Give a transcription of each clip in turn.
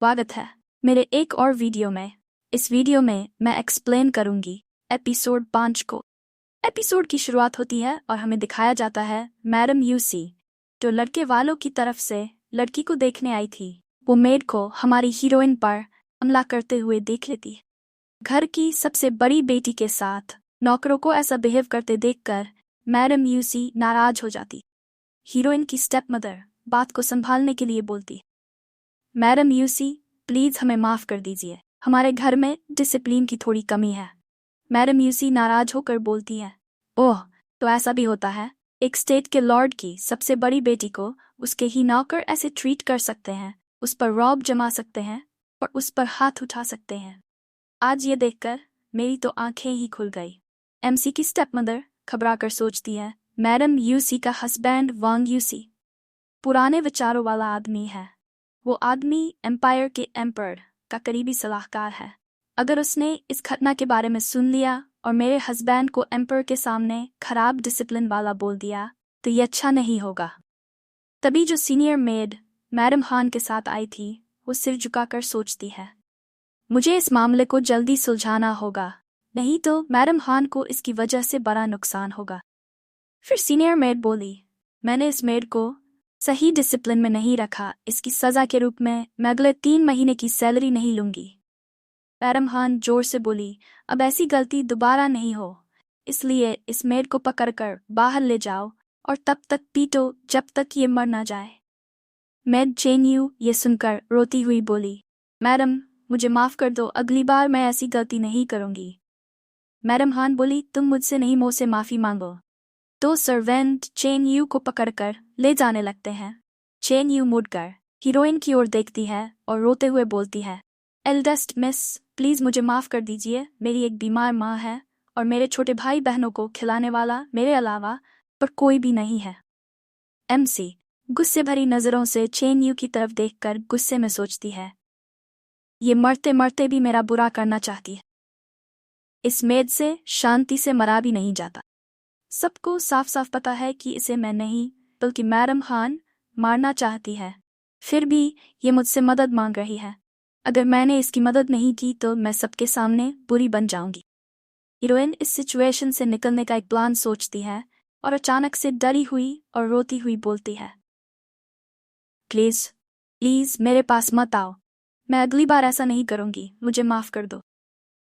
स्वागत है मेरे एक और वीडियो में। इस वीडियो में मैं एक्सप्लेन करूंगी एपिसोड 5 को। एपिसोड की शुरुआत होती है और हमें दिखाया जाता है मैडम यूसी, जो लड़के वालों की तरफ से लड़की को देखने आई थी। वो मेड को हमारी हीरोइन पर हमला करते हुए देख लेती है। घर की सबसे बड़ी बेटी के साथ नौकरों को ऐसा बिहेव करते देखकर मैडम यूसी नाराज हो जाती। हीरोइन की स्टेप मदर बात को संभालने के लिए बोलती, मैडम यूसी प्लीज हमें माफ कर दीजिए, हमारे घर में डिसिप्लिन की थोड़ी कमी है। मैडम यूसी नाराज होकर बोलती है, ओह तो ऐसा भी होता है, एक स्टेट के लॉर्ड की सबसे बड़ी बेटी को उसके ही नौकर ऐसे ट्रीट कर सकते हैं, उस पर रौब जमा सकते हैं और उस पर हाथ उठा सकते हैं। आज ये देखकर मेरी तो आंखें ही खुल गई। एमसी की स्टेप मदर घबराकर सोचती है, मैडम यूसी का हस्बैंड वांग यूसी पुराने विचारों वाला आदमी है। वो आदमी एम्पायर के एम्पर का करीबी सलाहकार है। अगर उसने इस घटना के बारे में सुन लिया और मेरे हस्बैंड को एम्पर के सामने खराब डिसिप्लिन वाला बोल दिया तो ये अच्छा नहीं होगा। तभी जो सीनियर मेड मैडम हान के साथ आई थी वो सिर झुकाकर सोचती है, मुझे इस मामले को जल्दी सुलझाना होगा, नहीं तो मैडम हान को इसकी वजह से बड़ा नुकसान होगा। फिर सीनियर मेड बोली, मैंने इस मेड को सही डिसिप्लिन में नहीं रखा, इसकी सजा के रूप में मैं अगले 3 महीने की सैलरी नहीं लूंगी। मैडम हान जोर से बोली, अब ऐसी गलती दोबारा नहीं हो, इसलिए इस मेड को पकड़कर बाहर ले जाओ और तब तक पीटो जब तक ये मर ना जाए। मेड चेन यू ये सुनकर रोती हुई बोली, मैडम मुझे माफ कर दो, अगली बार मैं ऐसी गलती नहीं करूंगी। मैडम हान बोली, तुम मुझसे नहीं मुझसे माफी मांगो। तो सर्वेंट चेन यू को पकड़कर ले जाने लगते हैं। चेन यू मुड़कर हीरोइन की ओर देखती है और रोते हुए बोलती है, एल्डेस्ट मिस प्लीज मुझे माफ कर दीजिए, मेरी एक बीमार माँ है और मेरे छोटे भाई बहनों को खिलाने वाला मेरे अलावा पर कोई भी नहीं है। एमसी गुस्से भरी नजरों से चेन यू की तरफ देखकर गुस्से में सोचती है, ये मरते मरते भी मेरा बुरा करना चाहती है। इस मेड से शांति से मरा भी नहीं जाता। सबको साफ साफ पता है कि इसे मैं नहीं बल्कि मैडम हान मारना चाहती है, फिर भी ये मुझसे मदद मांग रही है। अगर मैंने इसकी मदद नहीं की तो मैं सबके सामने बुरी बन जाऊंगी। हीरोइन इस सिचुएशन से निकलने का एक प्लान सोचती है और अचानक से डरी हुई और रोती हुई बोलती है, प्लीज प्लीज मेरे पास मत आओ, मैं अगली बार ऐसा नहीं करूंगी, मुझे माफ कर दो।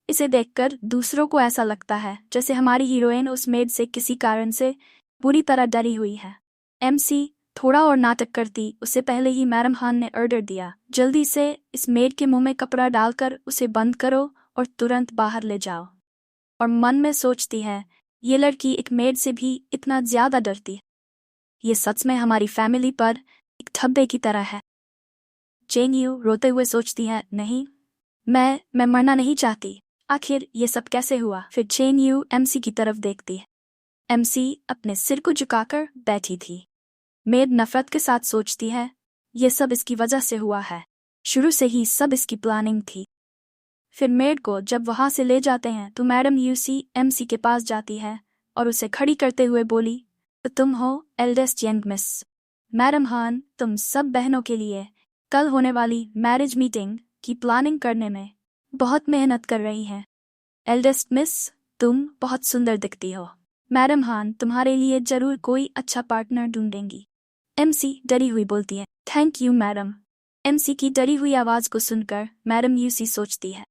इसे देखकर दूसरों को ऐसा लगता है जैसे हमारी हीरोइन उस मेड से किसी कारण से बुरी तरह डरी हुई है। एमसी थोड़ा और नाटक करती उससे पहले ही मैडम हान ने ऑर्डर दिया, जल्दी से इस मेड के मुंह में कपड़ा डालकर उसे बंद करो और तुरंत बाहर ले जाओ। और मन में सोचती है, ये लड़की एक मेड से भी इतना ज्यादा डरती है, ये सच में हमारी फैमिली पर एक धब्बे की तरह है। चेन यू रोते हुए सोचती है, नहीं मैं मरना नहीं चाहती, आखिर ये सब कैसे हुआ। फिर चेन यू एमसी की तरफ देखती है। एमसी अपने सिर को झुकाकर बैठी थी। मेड नफरत के साथ सोचती है, ये सब इसकी वजह से हुआ है, शुरू से ही सब इसकी प्लानिंग थी। फिर मेड को जब वहां से ले जाते हैं तो मैडम यूसी एमसी के पास जाती है और उसे खड़ी करते हुए बोली, तो तुम हो एल्डेस्ट यंग मिस। मैडम हान तुम सब बहनों के लिए कल होने वाली मैरिज मीटिंग की प्लानिंग करने में बहुत मेहनत कर रही हैं। एल्डेस्ट मिस तुम बहुत सुंदर दिखती हो, मैडम हान तुम्हारे लिए जरूर कोई अच्छा पार्टनर ढूंढेंगी। एमसी डरी हुई बोलती है, थैंक यू मैडम। एमसी की डरी हुई आवाज को सुनकर मैडम यूसी सोचती है,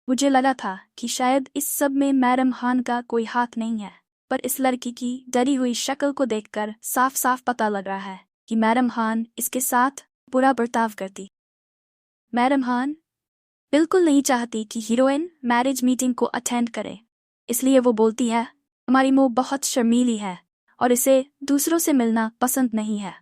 मुझे लगा था कि शायद इस सब में मैडम हान का कोई हाथ नहीं है, पर इस लड़की की डरी हुई शक्ल को देखकर साफ साफ पता लग रहा है कि मैडम हान इसके साथ बुरा बर्ताव करती। मैडम हान बिल्कुल नहीं चाहती कि हीरोइन मैरिज मीटिंग को अटेंड करे, इसलिए वो बोलती है, हमारी मोह बहुत शर्मीली है और इसे दूसरों से मिलना पसंद नहीं है।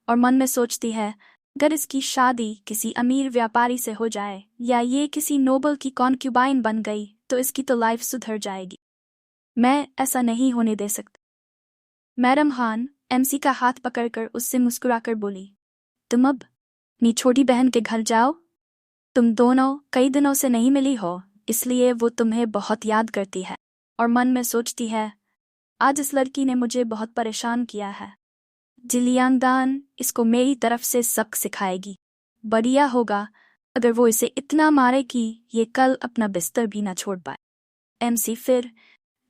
और मन में सोचती है, अगर इसकी शादी किसी अमीर व्यापारी से हो जाए या ये किसी नोबल की कॉन्क्यूबाइन बन गई तो इसकी तो लाइफ सुधर जाएगी। मैं ऐसा नहीं होने दे सकती। मैडम हान एमसी का हाथ पकड़कर उससे मुस्कुराकर बोली, तुम अब अपनी छोटी बहन के घर जाओ, तुम दोनों कई दिनों से नहीं मिली हो, इसलिए वो तुम्हें बहुत याद करती है। और मन में सोचती है, आज इस लड़की ने मुझे बहुत परेशान किया है, जिलियांगदान इसको मेरी तरफ से सबक सिखाएगी। बढ़िया होगा अगर वो इसे इतना मारे कि ये कल अपना बिस्तर भी ना छोड़ पाए। एमसी फिर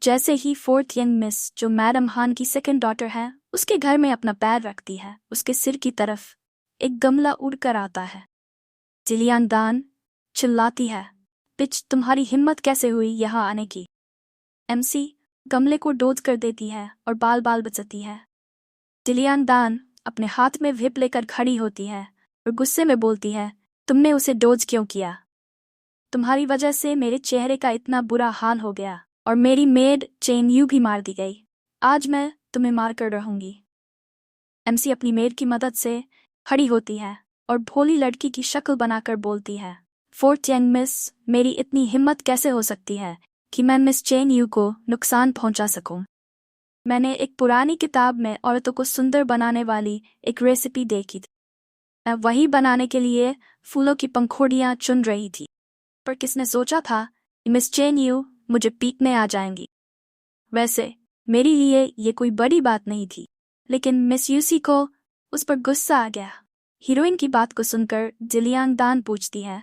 जैसे ही फोर्थ यंग मिस, जो मैडम हान की सेकंड डॉटर है, उसके घर में अपना पैर रखती है, उसके सिर की तरफ एक गमला उड़कर आता है। जिलियान दान चिल्लाती है, पिच, तुम्हारी हिम्मत कैसे हुई यहाँ आने की? एमसी गमले को डोज कर देती है और बाल बाल बचाती है। जिलियान दान अपने हाथ में व्हिप लेकर खड़ी होती है और गुस्से में बोलती है, तुमने उसे डोज क्यों किया? तुम्हारी वजह से मेरे चेहरे का इतना बुरा हाल हो गया और मेरी मेड चेन यू भी मार दी गई। आज मैं तुम्हें मार कर रहूंगी। एमसी अपनी मेड की मदद से खड़ी होती है और भोली लड़की की शक्ल बनाकर बोलती है, फोर्थ यंग मिस, मेरी इतनी हिम्मत कैसे हो सकती है कि मैं मिस चेन यू को नुकसान पहुंचा सकूं? मैंने एक पुरानी किताब में औरतों को सुंदर बनाने वाली एक रेसिपी देखी थी। मैं वही बनाने के लिए फूलों की पंखुड़ियां चुन रही थी, पर किसने सोचा था कि मिस चेन यू मुझे पीटने आ जाएंगी। वैसे मेरे लिए ये कोई बड़ी बात नहीं थी, लेकिन मिस यूसी को उस पर गुस्सा आ गया। हीरोइन की बात को सुनकर जिलियान दान पूछती है,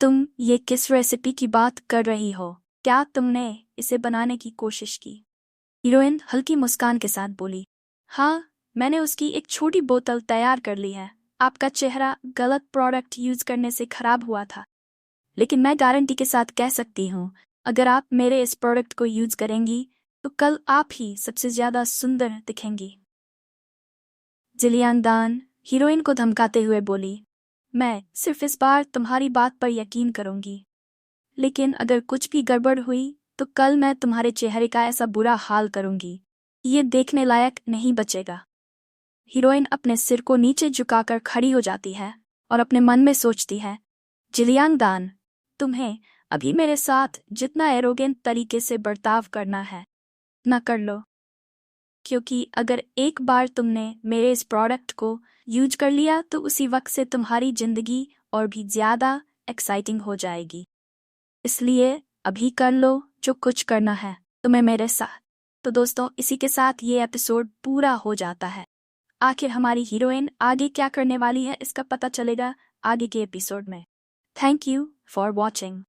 तुम ये किस रेसिपी की बात कर रही हो? क्या तुमने इसे बनाने की कोशिश की? हीरोइन हल्की मुस्कान के साथ बोली, हाँ, मैंने उसकी एक छोटी बोतल तैयार कर ली है। आपका चेहरा गलत प्रोडक्ट यूज करने से खराब हुआ था, लेकिन मैं गारंटी के साथ कह सकती हूँ, अगर आप मेरे इस प्रोडक्ट को यूज करेंगी तो कल आप ही सबसे ज्यादा सुंदर दिखेंगी। जिलियान दान हीरोइन को धमकाते हुए बोली, मैं सिर्फ इस बार तुम्हारी बात पर यकीन करूंगी, लेकिन अगर कुछ भी गड़बड़ हुई तो कल मैं तुम्हारे चेहरे का ऐसा बुरा हाल करूंगी, ये देखने लायक नहीं बचेगा। हीरोइन अपने सिर को नीचे झुकाकर खड़ी हो जाती है और अपने मन में सोचती है, जिलियान दान, तुम्हें अभी मेरे साथ जितना एरोगेंट तरीके से बर्ताव करना है ना कर लो, क्योंकि अगर एक बार तुमने मेरे इस प्रोडक्ट को यूज कर लिया तो उसी वक्त से तुम्हारी जिंदगी और भी ज्यादा एक्साइटिंग हो जाएगी। इसलिए अभी कर लो जो कुछ करना है तुम्हें मेरे साथ। तो दोस्तों, इसी के साथ ये एपिसोड पूरा हो जाता है। आखिर हमारी हीरोइन आगे क्या करने वाली है इसका पता चलेगा आगे के एपिसोड में। Thank you for watching.